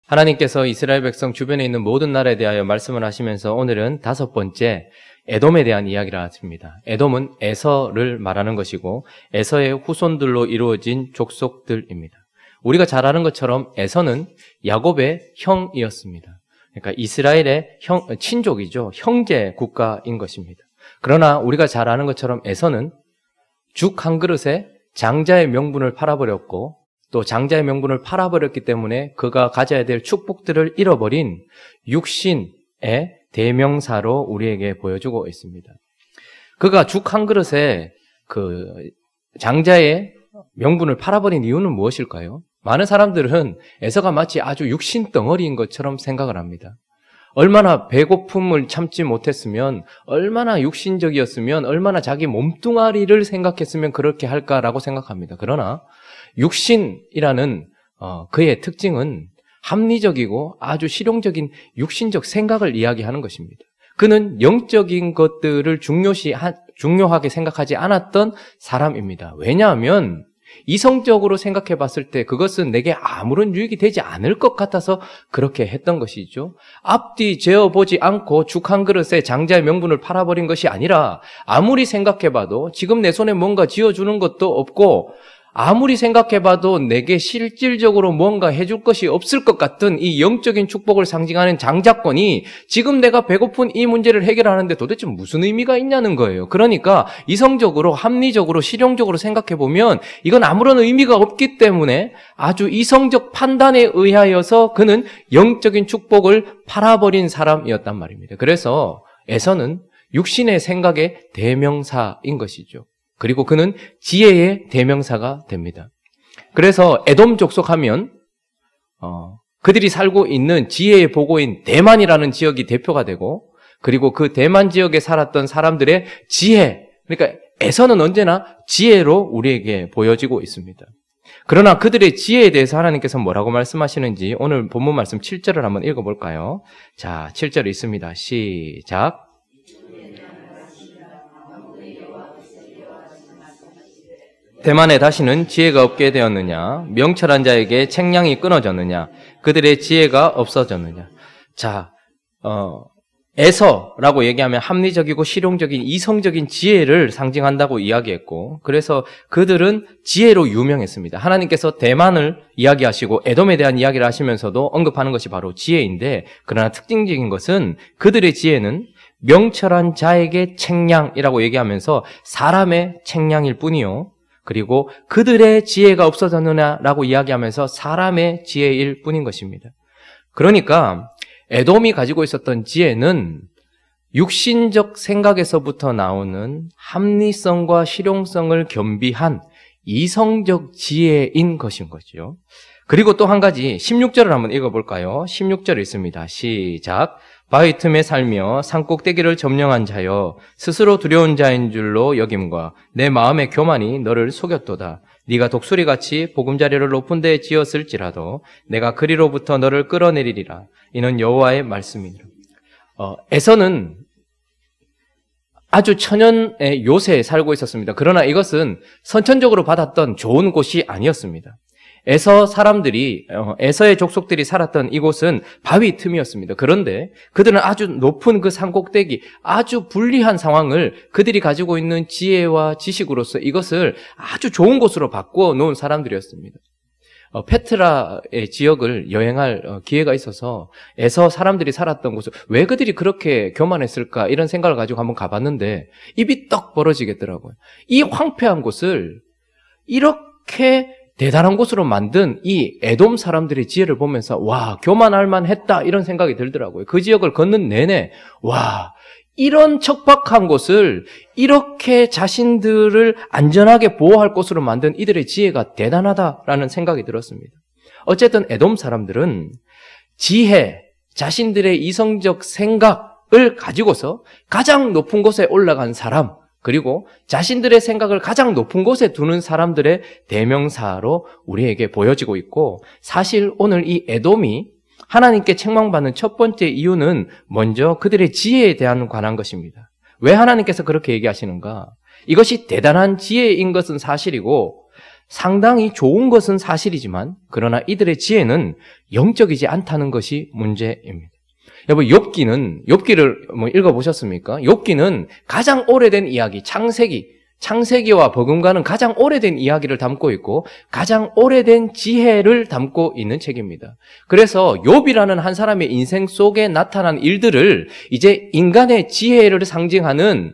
하나님께서 이스라엘 백성 주변에 있는 모든 나라에 대하여 말씀을 하시면서 오늘은 5번째 에돔에 대한 이야기를 하십니다. 에돔은 에서를 말하는 것이고 에서의 후손들로 이루어진 족속들입니다. 우리가 잘 아는 것처럼 에서는 야곱의 형이었습니다. 그러니까 이스라엘의 친족이죠. 형제 국가인 것입니다. 그러나 우리가 잘 아는 것처럼 에서는 죽 한 그릇에 장자의 명분을 팔아버렸고 또 장자의 명분을 팔아버렸기 때문에 그가 가져야 될 축복들을 잃어버린 육신의 대명사로 우리에게 보여주고 있습니다. 그가 죽 한 그릇에 그 장자의 명분을 팔아버린 이유는 무엇일까요? 많은 사람들은 에서가 마치 아주 육신 덩어리인 것처럼 생각을 합니다. 얼마나 배고픔을 참지 못했으면, 얼마나 육신적이었으면, 얼마나 자기 몸뚱아리를 생각했으면 그렇게 할까라고 생각합니다. 그러나 육신이라는 그의 특징은 합리적이고 아주 실용적인 육신적 생각을 이야기하는 것입니다. 그는 영적인 것들을 중요하게 생각하지 않았던 사람입니다. 왜냐하면 이성적으로 생각해 봤을 때 그것은 내게 아무런 유익이 되지 않을 것 같아서 그렇게 했던 것이죠. 앞뒤 재어보지 않고 죽 한 그릇에 장자의 명분을 팔아버린 것이 아니라 아무리 생각해 봐도 지금 내 손에 뭔가 쥐어주는 것도 없고 아무리 생각해봐도 내게 실질적으로 뭔가 해줄 것이 없을 것 같은 이 영적인 축복을 상징하는 장자권이 지금 내가 배고픈 이 문제를 해결하는데 도대체 무슨 의미가 있냐는 거예요. 그러니까 이성적으로, 합리적으로, 실용적으로 생각해보면 이건 아무런 의미가 없기 때문에 아주 이성적 판단에 의하여서 그는 영적인 축복을 팔아버린 사람이었단 말입니다. 그래서 에서는 육신의 생각의 대명사인 것이죠. 그리고 그는 지혜의 대명사가 됩니다. 그래서 에돔 족속하면 그들이 살고 있는 지혜의 보고인 대만이라는 지역이 대표가 되고 그리고 그 대만 지역에 살았던 사람들의 지혜, 그러니까 에서는 언제나 지혜로 우리에게 보여지고 있습니다. 그러나 그들의 지혜에 대해서 하나님께서 뭐라고 말씀하시는지 오늘 본문 말씀 7절을 한번 읽어볼까요? 자, 7절 있습니다. 시작. 대만에 다시는 지혜가 없게 되었느냐? 명철한 자에게 책량이 끊어졌느냐? 그들의 지혜가 없어졌느냐? 자, 에서라고 얘기하면 합리적이고 실용적인 이성적인 지혜를 상징한다고 이야기했고, 그래서 그들은 지혜로 유명했습니다. 하나님께서 대만을 이야기하시고 에돔에 대한 이야기를 하시면서도 언급하는 것이 바로 지혜인데, 그러나 특징적인 것은 그들의 지혜는 명철한 자에게 책량이라고 얘기하면서 사람의 책량일 뿐이요. 그리고 그들의 지혜가 없어졌느냐라고 이야기하면서 사람의 지혜일 뿐인 것입니다. 그러니까 에돔이 가지고 있었던 지혜는 육신적 생각에서부터 나오는 합리성과 실용성을 겸비한 이성적 지혜인 것인 거죠. 그리고 또 한 가지 16절을 한번 읽어볼까요? 16절 있습니다. 시작. 바위 틈에 살며 산꼭대기를 점령한 자여 스스로 두려운 자인 줄로 여김과 내 마음의 교만이 너를 속였도다. 네가 독수리같이 보금자리를 높은 데에 지었을지라도 내가 그리로부터 너를 끌어내리리라. 이는 여호와의 말씀이니라. 에서는 아주 천연의 요새에 살고 있었습니다. 그러나 이것은 선천적으로 받았던 좋은 곳이 아니었습니다. 에서의 족속들이 살았던 이곳은 바위 틈이었습니다. 그런데 그들은 아주 높은 그 산꼭대기, 아주 불리한 상황을 그들이 가지고 있는 지혜와 지식으로서 이것을 아주 좋은 곳으로 바꾸어 놓은 사람들이었습니다. 페트라의 지역을 여행할 기회가 있어서 에서 사람들이 살았던 곳을 왜 그들이 그렇게 교만했을까 이런 생각을 가지고 한번 가봤는데 입이 떡 벌어지겠더라고요. 이 황폐한 곳을 이렇게 대단한 곳으로 만든 이 에돔 사람들의 지혜를 보면서 와, 교만할 만했다 이런 생각이 들더라고요. 그 지역을 걷는 내내 와, 이런 척박한 곳을 이렇게 자신들을 안전하게 보호할 곳으로 만든 이들의 지혜가 대단하다라는 생각이 들었습니다. 어쨌든 에돔 사람들은 지혜, 자신들의 이성적 생각을 가지고서 가장 높은 곳에 올라간 사람, 그리고 자신들의 생각을 가장 높은 곳에 두는 사람들의 대명사로 우리에게 보여지고 있고, 사실 오늘 이 에돔이 하나님께 책망받는 첫 번째 이유는 먼저 그들의 지혜에 대한 관한 것입니다. 왜 하나님께서 그렇게 얘기하시는가? 이것이 대단한 지혜인 것은 사실이고 상당히 좋은 것은 사실이지만 그러나 이들의 지혜는 영적이지 않다는 것이 문제입니다. 여러분, 욥기를 읽어보셨습니까? 욥기는 가장 오래된 이야기, 창세기와 버금가는 가장 오래된 이야기를 담고 있고 가장 오래된 지혜를 담고 있는 책입니다. 그래서 욥이라는 한 사람의 인생 속에 나타난 일들을 이제 인간의 지혜를 상징하는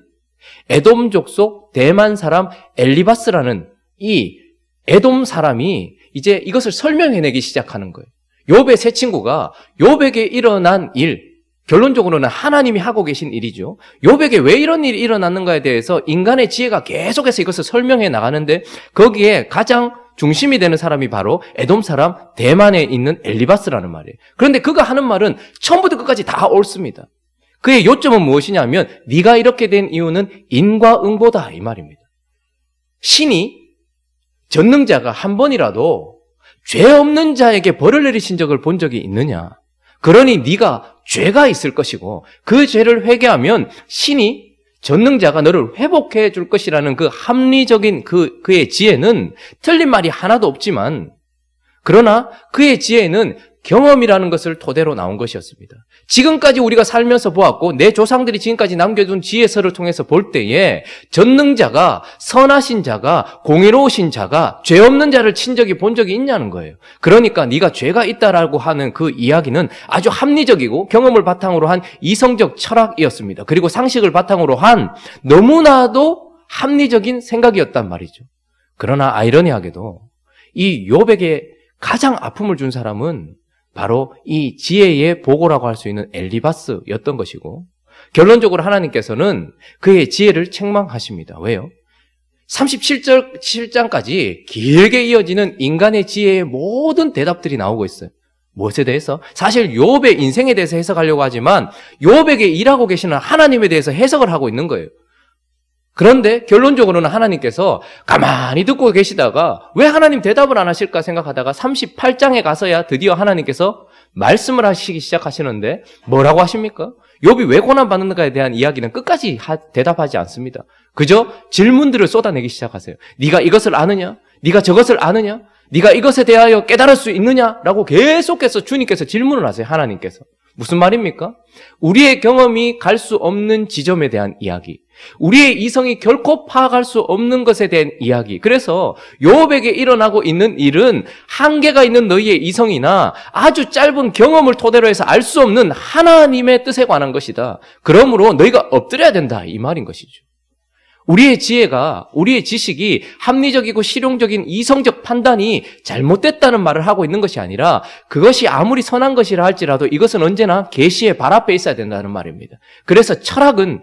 에돔 족속 대만 사람 엘리바스라는 이 에돔 사람이 이제 이것을 설명해내기 시작하는 거예요. 욥의 세 친구가 욥에게 일어난 일, 결론적으로는 하나님이 하고 계신 일이죠. 욥에게 왜 이런 일이 일어났는가에 대해서 인간의 지혜가 계속해서 이것을 설명해 나가는데 거기에 가장 중심이 되는 사람이 바로 에돔 사람 대만에 있는 엘리바스라는 말이에요. 그런데 그가 하는 말은 처음부터 끝까지 다 옳습니다. 그의 요점은 무엇이냐면 네가 이렇게 된 이유는 인과응보다 이 말입니다. 신이 전능자가 한 번이라도 죄 없는 자에게 벌을 내리신 적을 본 적이 있느냐? 그러니 네가 죄가 있을 것이고 그 죄를 회개하면 신이 전능자가 너를 회복해 줄 것이라는 그 합리적인 그의 지혜는 틀린 말이 하나도 없지만 그러나 그의 지혜는 경험이라는 것을 토대로 나온 것이었습니다. 지금까지 우리가 살면서 보았고 내 조상들이 지금까지 남겨둔 지혜서를 통해서 볼 때에 전능자가 선하신 자가 공의로우신 자가 죄 없는 자를 친 적이 본 적이 있냐는 거예요. 그러니까 네가 죄가 있다라고 하는 그 이야기는 아주 합리적이고 경험을 바탕으로 한 이성적 철학이었습니다. 그리고 상식을 바탕으로 한 너무나도 합리적인 생각이었단 말이죠. 그러나 아이러니하게도 이 욥에게 가장 아픔을 준 사람은 바로 이 지혜의 보고라고 할 수 있는 엘리바스였던 것이고 결론적으로 하나님께서는 그의 지혜를 책망하십니다. 왜요? 37장까지 길게 이어지는 인간의 지혜의 모든 대답들이 나오고 있어요. 무엇에 대해서? 사실 욥의 인생에 대해서 해석하려고 하지만 욥에게 일하고 계시는 하나님에 대해서 해석을 하고 있는 거예요. 그런데 결론적으로는 하나님께서 가만히 듣고 계시다가 왜 하나님 대답을 안 하실까 생각하다가 38장에 가서야 드디어 하나님께서 말씀을 하시기 시작하시는데 뭐라고 하십니까? 욥이 왜 고난받는가에 대한 이야기는 끝까지 대답하지 않습니다. 그저 질문들을 쏟아내기 시작하세요. 네가 이것을 아느냐? 네가 저것을 아느냐? 네가 이것에 대하여 깨달을 수 있느냐라고 계속해서 주님께서 질문을 하세요. 하나님께서. 무슨 말입니까? 우리의 경험이 갈 수 없는 지점에 대한 이야기, 우리의 이성이 결코 파악할 수 없는 것에 대한 이야기. 그래서 욥에게 일어나고 있는 일은 한계가 있는 너희의 이성이나 아주 짧은 경험을 토대로 해서 알 수 없는 하나님의 뜻에 관한 것이다. 그러므로 너희가 엎드려야 된다 이 말인 것이죠. 우리의 지혜가, 우리의 지식이 합리적이고 실용적인 이성적 판단이 잘못됐다는 말을 하고 있는 것이 아니라 그것이 아무리 선한 것이라 할지라도 이것은 언제나 계시의 발 앞에 있어야 된다는 말입니다. 그래서 철학은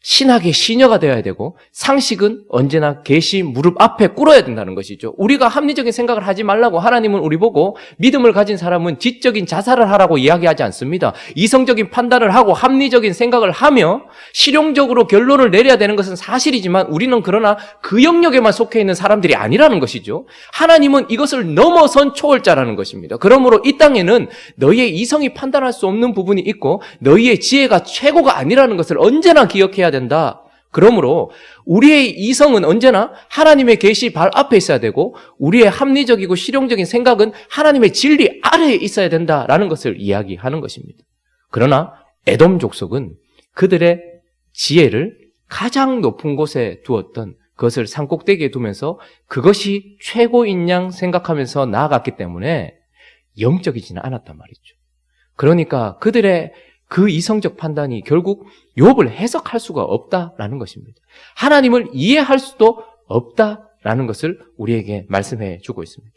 신학의 시녀가 되어야 되고 상식은 언제나 계시 무릎 앞에 꿇어야 된다는 것이죠. 우리가 합리적인 생각을 하지 말라고 하나님은 우리 보고 믿음을 가진 사람은 지적인 자살을 하라고 이야기하지 않습니다. 이성적인 판단을 하고 합리적인 생각을 하며 실용적으로 결론을 내려야 되는 것은 사실이지만 우리는 그러나 그 영역에만 속해 있는 사람들이 아니라는 것이죠. 하나님은 이것을 넘어선 초월자라는 것입니다. 그러므로 이 땅에는 너희의 이성이 판단할 수 없는 부분이 있고 너희의 지혜가 최고가 아니라는 것을 언제나 기억해야 된다. 그러므로 우리의 이성은 언제나 하나님의 계시 발 앞에 있어야 되고 우리의 합리적이고 실용적인 생각은 하나님의 진리 아래에 있어야 된다라는 것을 이야기하는 것입니다. 그러나 에돔 족속은 그들의 지혜를 가장 높은 곳에 두었던 그것을 산꼭대기에 두면서 그것이 최고인 양 생각하면서 나아갔기 때문에 영적이지는 않았단 말이죠. 그러니까 그들의 그 이성적 판단이 결국 욥을 해석할 수가 없다라는 것입니다. 하나님을 이해할 수도 없다라는 것을 우리에게 말씀해 주고 있습니다.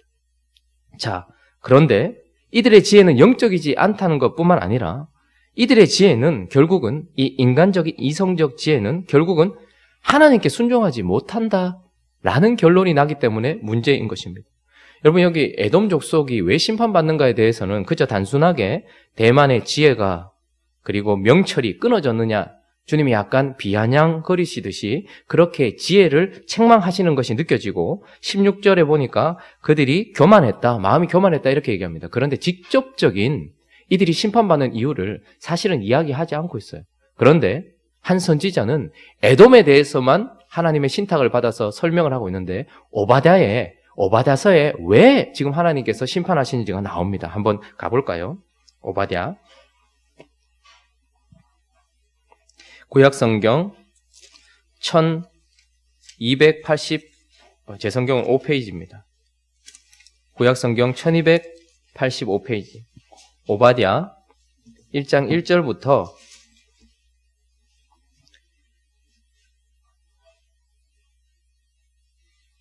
자, 그런데 이들의 지혜는 영적이지 않다는 것뿐만 아니라 이들의 지혜는 결국은 이 인간적인 이성적 지혜는 결국은 하나님께 순종하지 못한다라는 결론이 나기 때문에 문제인 것입니다. 여러분 여기 에돔 족속이 왜 심판받는가에 대해서는 그저 단순하게 대만의 지혜가 그리고 명철이 끊어졌느냐 주님이 약간 비아냥거리시듯이 그렇게 지혜를 책망하시는 것이 느껴지고 16절에 보니까 그들이 교만했다, 마음이 교만했다 이렇게 얘기합니다. 그런데 직접적인 이들이 심판받는 이유를 사실은 이야기하지 않고 있어요. 그런데 한 선지자는 에돔에 대해서만 하나님의 신탁을 받아서 설명을 하고 있는데 오바댜의 오바댜서에 왜 지금 하나님께서 심판하시는지가 나옵니다. 한번 가볼까요? 오바댜. 구약성경 1280, 제 성경은 5페이지입니다. 구약성경 1285페이지. 오바댜 1장 1절부터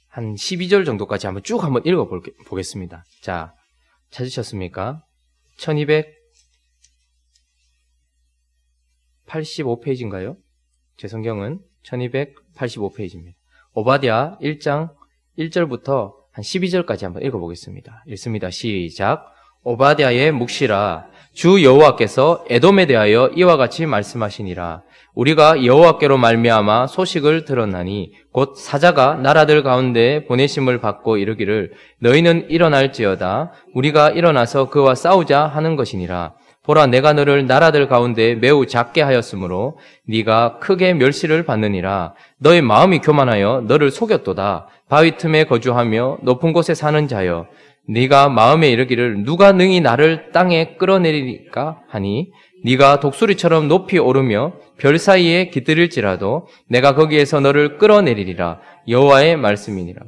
한 12절 정도까지 한번 쭉 한번 읽어보겠습니다. 자, 찾으셨습니까? 1285페이지인가요? 제 성경은 1285페이지입니다. 오바댜 1장 1절부터 한 12절까지 한번 읽어보겠습니다. 읽습니다. 시작. 오바댜의 묵시라. 주 여호와께서 에돔에 대하여 이와 같이 말씀하시니라. 우리가 여호와께로 말미암아 소식을 들었나니 곧 사자가 나라들 가운데 보내심을 받고 이르기를 너희는 일어날지어다. 우리가 일어나서 그와 싸우자 하는 것이니라. 보라, 내가 너를 나라들 가운데 매우 작게 하였으므로 네가 크게 멸시를 받느니라. 너의 마음이 교만하여 너를 속였도다. 바위 틈에 거주하며 높은 곳에 사는 자여, 네가 마음에 이르기를 누가 능히 나를 땅에 끌어내리리까 하니 네가 독수리처럼 높이 오르며 별 사이에 깃들일지라도 내가 거기에서 너를 끌어내리리라. 여호와의 말씀이니라.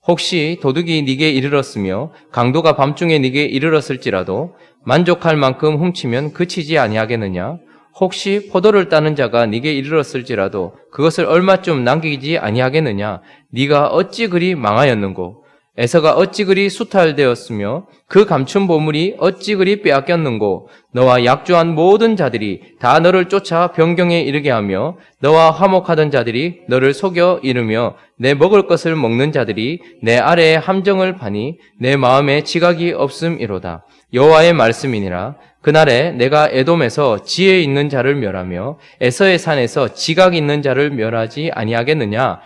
혹시 도둑이 네게 이르렀으며 강도가 밤중에 네게 이르렀을지라도 만족할 만큼 훔치면 그치지 아니하겠느냐? 혹시 포도를 따는 자가 네게 이르렀을지라도 그것을 얼마쯤 남기지 아니하겠느냐? 네가 어찌 그리 망하였는고? 에서가 어찌 그리 수탈되었으며 그 감춘 보물이 어찌 그리 빼앗겼는고? 너와 약조한 모든 자들이 다 너를 쫓아 변경에 이르게 하며 너와 화목하던 자들이 너를 속여 이르며 내 먹을 것을 먹는 자들이 내 아래에 함정을 파니 내 마음에 지각이 없음이로다. 여호와의 말씀이니라. 그날에 내가 에돔에서 지혜 있는 자를 멸하며 에서의 산에서 지각 있는 자를 멸하지 아니하겠느냐?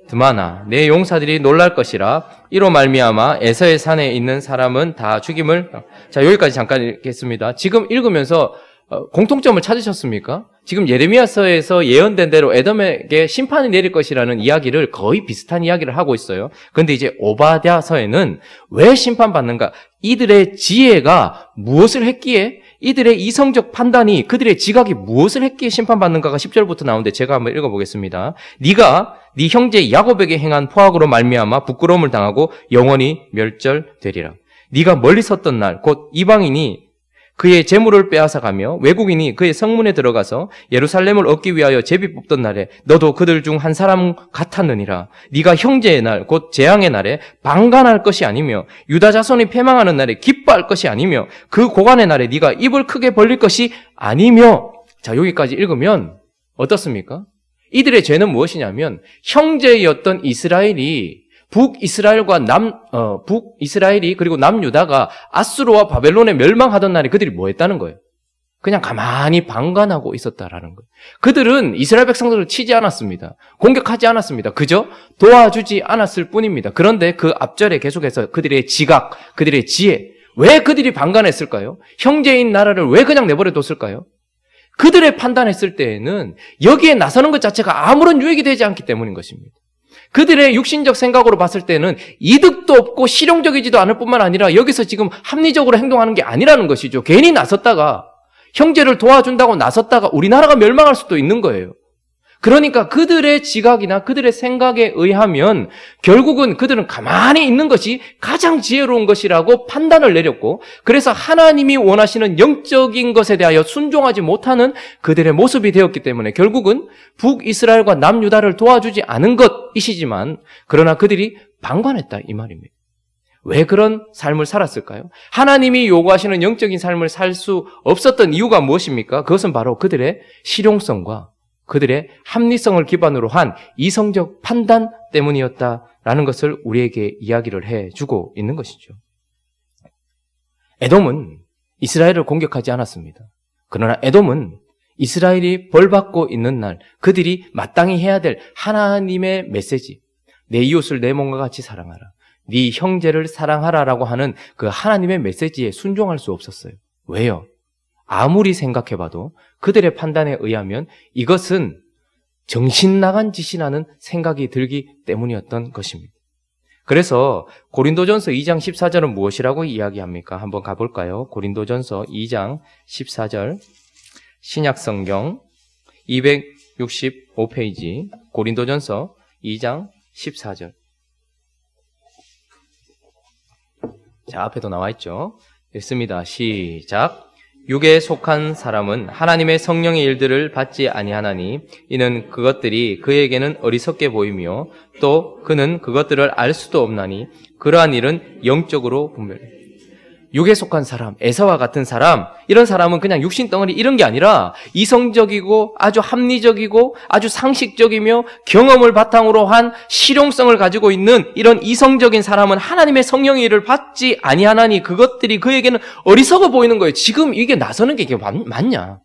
드마나 내 용사들이 놀랄 것이라. 이로 말미암아 에서의 산에 있는 사람은 다 죽임을. 자, 여기까지 잠깐 읽겠습니다. 지금 읽으면서 공통점을 찾으셨습니까? 지금 예레미야서에서 예언된 대로 에돔에게 심판이 내릴 것이라는 이야기를 거의 비슷한 이야기를 하고 있어요. 그런데 이제 오바댜서에는 왜 심판받는가? 이들의 지혜가 무엇을 했기에, 이들의 이성적 판단이, 그들의 지각이 무엇을 했기에 심판받는가가 10절부터 나오는데 제가 한번 읽어보겠습니다. 네가 네 형제 야곱에게 행한 포악으로 말미암아 부끄러움을 당하고 영원히 멸절되리라. 네가 멀리 섰던 날 곧 이방인이 그의 재물을 빼앗아가며 외국인이 그의 성문에 들어가서 예루살렘을 얻기 위하여 제비 뽑던 날에 너도 그들 중 한 사람 같았느니라. 네가 형제의 날 곧 재앙의 날에 방관할 것이 아니며 유다 자손이 패망하는 날에 기뻐할 것이 아니며 그 고관의 날에 네가 입을 크게 벌릴 것이 아니며. 자, 여기까지 읽으면 어떻습니까? 이들의 죄는 무엇이냐면 형제였던 이스라엘이 북이스라엘이 그리고 남유다가 아수르와 바벨론에 멸망하던 날에 그들이 뭐 했다는 거예요? 그냥 가만히 방관하고 있었다라는 거예요. 그들은 이스라엘 백성들을 치지 않았습니다. 공격하지 않았습니다. 그저 도와주지 않았을 뿐입니다. 그런데 그 앞절에 계속해서 그들의 지각, 그들의 지혜, 왜 그들이 방관했을까요? 형제인 나라를 왜 그냥 내버려 뒀을까요? 그들의 판단했을 때에는 여기에 나서는 것 자체가 아무런 유익이 되지 않기 때문인 것입니다. 그들의 육신적 생각으로 봤을 때는 이득도 없고 실용적이지도 않을 뿐만 아니라 여기서 지금 합리적으로 행동하는 게 아니라는 것이죠. 괜히 나섰다가, 형제를 도와준다고 나섰다가 우리나라가 멸망할 수도 있는 거예요. 그러니까 그들의 지각이나 그들의 생각에 의하면 결국은 그들은 가만히 있는 것이 가장 지혜로운 것이라고 판단을 내렸고, 그래서 하나님이 원하시는 영적인 것에 대하여 순종하지 못하는 그들의 모습이 되었기 때문에 결국은 북이스라엘과 남유다를 도와주지 않은 것이시지만, 그러나 그들이 방관했다 이 말입니다. 왜 그런 삶을 살았을까요? 하나님이 요구하시는 영적인 삶을 살 수 없었던 이유가 무엇입니까? 그것은 바로 그들의 실용성과 그들의 합리성을 기반으로 한 이성적 판단 때문이었다라는 것을 우리에게 이야기를 해주고 있는 것이죠. 에돔은 이스라엘을 공격하지 않았습니다. 그러나 에돔은 이스라엘이 벌받고 있는 날 그들이 마땅히 해야 될 하나님의 메시지, 내 이웃을 내 몸과 같이 사랑하라, 네 형제를 사랑하라라고 하는 그 하나님의 메시지에 순종할 수 없었어요. 왜요? 아무리 생각해봐도 그들의 판단에 의하면 이것은 정신 나간 짓이라는 생각이 들기 때문이었던 것입니다. 그래서 고린도전서 2장 14절은 무엇이라고 이야기합니까? 한번 가볼까요? 고린도전서 2장 14절 신약성경 265페이지 고린도전서 2장 14절. 자, 앞에도 나와 있죠. 읽습니다. 시작. 육에 속한 사람은 하나님의 성령의 일들을 받지 아니하나니 이는 그것들이 그에게는 어리석게 보이며 또 그는 그것들을 알 수도 없나니 그러한 일은 영적으로 분별해. 육에 속한 사람, 에사와 같은 사람, 이런 사람은 그냥 육신 덩어리 이런 게 아니라 이성적이고 아주 합리적이고 아주 상식적이며 경험을 바탕으로 한 실용성을 가지고 있는 이런 이성적인 사람은 하나님의 성령의 일을 받지 아니하나니 그것들이 그에게는 어리석어 보이는 거예요. 지금 이게 나서는 게 이게 맞냐?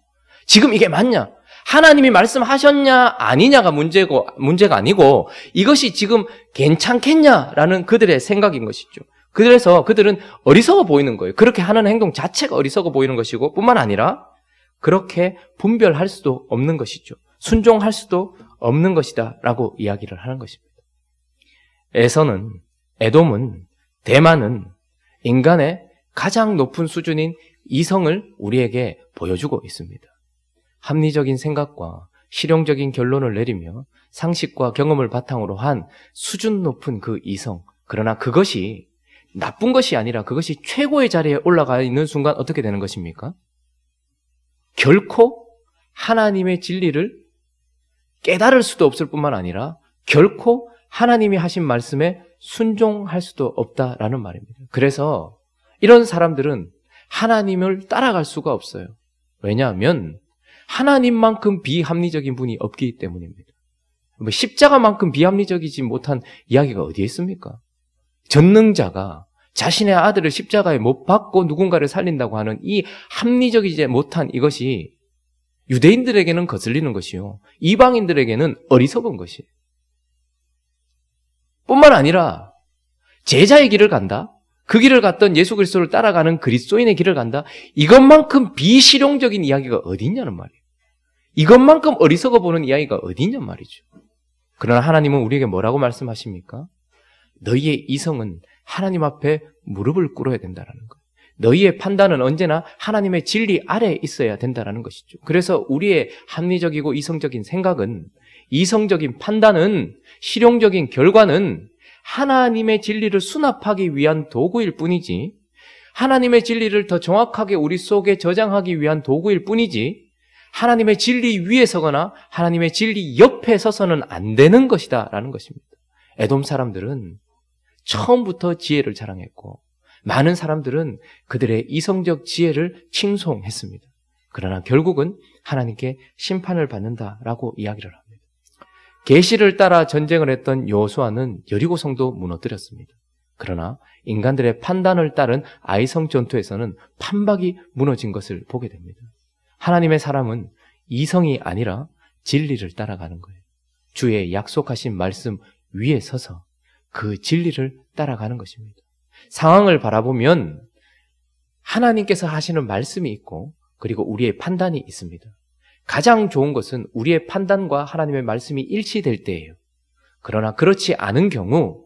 지금 이게 맞냐? 하나님이 말씀하셨냐 아니냐가 문제가 아니고 이것이 지금 괜찮겠냐라는 그들의 생각인 것이죠. 그래서 그들은 어리석어 보이는 거예요. 그렇게 하는 행동 자체가 어리석어 보이는 것이고 뿐만 아니라 그렇게 분별할 수도 없는 것이죠. 순종할 수도 없는 것이다 라고 이야기를 하는 것입니다. 에돔은, 대만은 인간의 가장 높은 수준인 이성을 우리에게 보여주고 있습니다. 합리적인 생각과 실용적인 결론을 내리며 상식과 경험을 바탕으로 한 수준 높은 그 이성, 그러나 그것이 나쁜 것이 아니라 그것이 최고의 자리에 올라가 있는 순간 어떻게 되는 것입니까? 결코 하나님의 진리를 깨달을 수도 없을 뿐만 아니라 결코 하나님이 하신 말씀에 순종할 수도 없다라는 말입니다. 그래서 이런 사람들은 하나님을 따라갈 수가 없어요. 왜냐하면 하나님만큼 비합리적인 분이 없기 때문입니다. 십자가만큼 비합리적이지 못한 이야기가 어디에 있습니까? 전능자가 자신의 아들을 십자가에 못 박고 누군가를 살린다고 하는 이 합리적이지 못한 이것이 유대인들에게는 거슬리는 것이요. 이방인들에게는 어리석은 것이에요. 뿐만 아니라 제자의 길을 간다. 그 길을 갔던 예수 그리스도를 따라가는 그리스도인의 길을 간다. 이것만큼 비실용적인 이야기가 어디 있냐는 말이에요. 이것만큼 어리석어 보는 이야기가 어디 있냔 말이죠. 그러나 하나님은 우리에게 뭐라고 말씀하십니까? 너희의 이성은 하나님 앞에 무릎을 꿇어야 된다는 거예요. 너희의 판단은 언제나 하나님의 진리 아래에 있어야 된다는 것이죠. 그래서 우리의 합리적이고 이성적인 생각은, 이성적인 판단은, 실용적인 결과는 하나님의 진리를 수납하기 위한 도구일 뿐이지, 하나님의 진리를 더 정확하게 우리 속에 저장하기 위한 도구일 뿐이지, 하나님의 진리 위에 서거나 하나님의 진리 옆에 서서는 안 되는 것이다 라는 것입니다. 에돔 사람들은 처음부터 지혜를 자랑했고 많은 사람들은 그들의 이성적 지혜를 칭송했습니다. 그러나 결국은 하나님께 심판을 받는다라고 이야기를 합니다. 계시를 따라 전쟁을 했던 여호수아는 여리고 성도 무너뜨렸습니다. 그러나 인간들의 판단을 따른 아이성 전투에서는 판박이 무너진 것을 보게 됩니다. 하나님의 사람은 이성이 아니라 진리를 따라가는 거예요. 주의 약속하신 말씀 위에 서서 그 진리를 따라가는 것입니다. 상황을 바라보면 하나님께서 하시는 말씀이 있고 그리고 우리의 판단이 있습니다. 가장 좋은 것은 우리의 판단과 하나님의 말씀이 일치될 때예요. 그러나 그렇지 않은 경우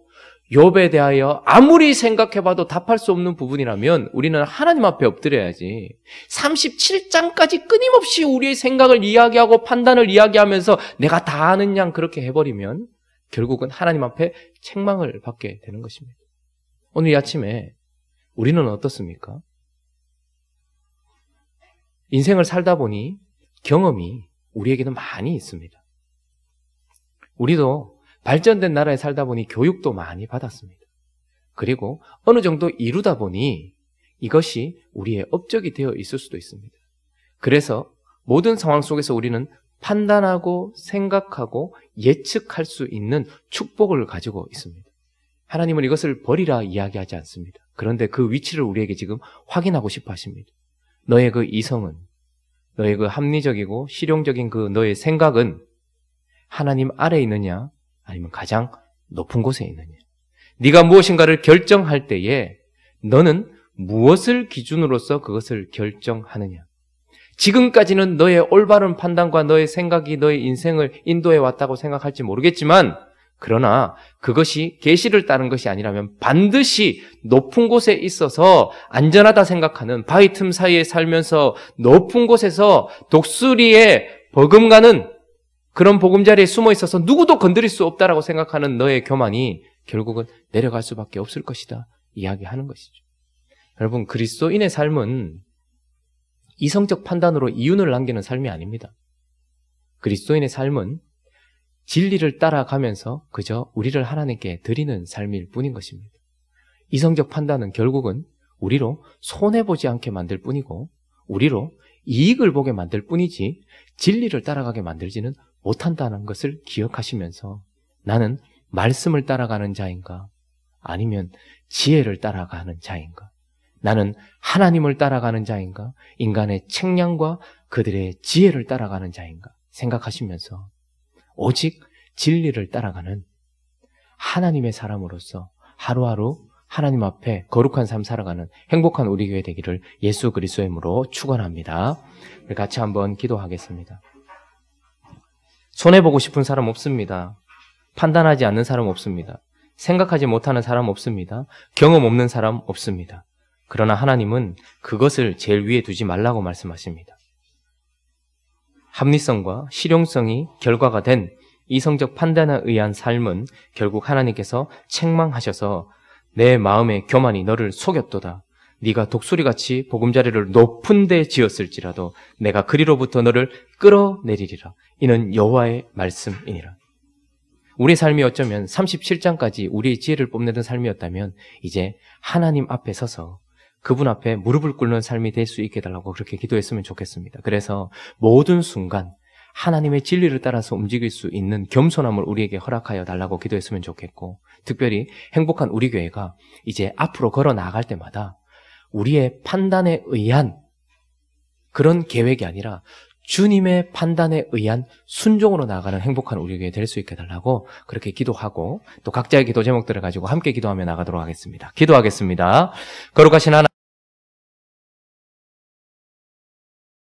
욥에 대하여 아무리 생각해봐도 답할 수 없는 부분이라면 우리는 하나님 앞에 엎드려야지. 37장까지 끊임없이 우리의 생각을 이야기하고 판단을 이야기하면서 내가 다 아는 양 그렇게 해버리면 결국은 하나님 앞에 책망을 받게 되는 것입니다. 오늘 이 아침에 우리는 어떻습니까? 인생을 살다 보니 경험이 우리에게는 많이 있습니다. 우리도 발전된 나라에 살다 보니 교육도 많이 받았습니다. 그리고 어느 정도 이루다 보니 이것이 우리의 업적이 되어 있을 수도 있습니다. 그래서 모든 상황 속에서 우리는 판단하고 생각하고 예측할 수 있는 축복을 가지고 있습니다. 하나님은 이것을 버리라 이야기하지 않습니다. 그런데 그 위치를 우리에게 지금 확인하고 싶어 하십니다. 너의 그 이성은, 너의 그 합리적이고 실용적인 그 너의 생각은 하나님 아래에 있느냐 아니면 가장 높은 곳에 있느냐. 네가 무엇인가를 결정할 때에 너는 무엇을 기준으로서 그것을 결정하느냐. 지금까지는 너의 올바른 판단과 너의 생각이 너의 인생을 인도해 왔다고 생각할지 모르겠지만 그러나 그것이 계시를 따른 것이 아니라면 반드시 높은 곳에 있어서 안전하다 생각하는 바위 틈 사이에 살면서 높은 곳에서 독수리에 버금가는 그런 보금자리에 숨어 있어서 누구도 건드릴 수 없다라고 생각하는 너의 교만이 결국은 내려갈 수밖에 없을 것이다 이야기하는 것이죠. 여러분, 그리스도인의 삶은 이성적 판단으로 이윤을 남기는 삶이 아닙니다. 그리스도인의 삶은 진리를 따라가면서 그저 우리를 하나님께 드리는 삶일 뿐인 것입니다. 이성적 판단은 결국은 우리로 손해보지 않게 만들 뿐이고 우리로 이익을 보게 만들 뿐이지 진리를 따라가게 만들지는 못한다는 것을 기억하시면서 나는 말씀을 따라가는 자인가? 아니면 지혜를 따라가는 자인가? 나는 하나님을 따라가는 자인가? 인간의 책량과 그들의 지혜를 따라가는 자인가? 생각하시면서 오직 진리를 따라가는 하나님의 사람으로서 하루하루 하나님 앞에 거룩한 삶 살아가는 행복한 우리 교회 되기를 예수 그리스도의 이름으로 축원합니다. 우리 같이 한번 기도하겠습니다. 손해보고 싶은 사람 없습니다. 판단하지 않는 사람 없습니다. 생각하지 못하는 사람 없습니다. 경험 없는 사람 없습니다. 그러나 하나님은 그것을 제일 위에 두지 말라고 말씀하십니다. 합리성과 실용성이 결과가 된 이성적 판단에 의한 삶은 결국 하나님께서 책망하셔서 내 마음의 교만이 너를 속였도다. 네가 독수리같이 보금자리를 높은 데 지었을지라도 내가 그리로부터 너를 끌어내리리라. 이는 여호와의 말씀이니라. 우리의 삶이 어쩌면 37장까지 우리의 지혜를 뽐내던 삶이었다면 이제 하나님 앞에 서서 그분 앞에 무릎을 꿇는 삶이 될 수 있게 해달라고 그렇게 기도했으면 좋겠습니다. 그래서 모든 순간 하나님의 진리를 따라서 움직일 수 있는 겸손함을 우리에게 허락하여 달라고 기도했으면 좋겠고, 특별히 행복한 우리 교회가 이제 앞으로 걸어 나갈 때마다 우리의 판단에 의한 그런 계획이 아니라 주님의 판단에 의한 순종으로 나가는 행복한 우리 교회 될 수 있게 해달라고 그렇게 기도하고 또 각자의 기도 제목들을 가지고 함께 기도하며 나가도록 하겠습니다. 기도하겠습니다. 거룩하신 하나님,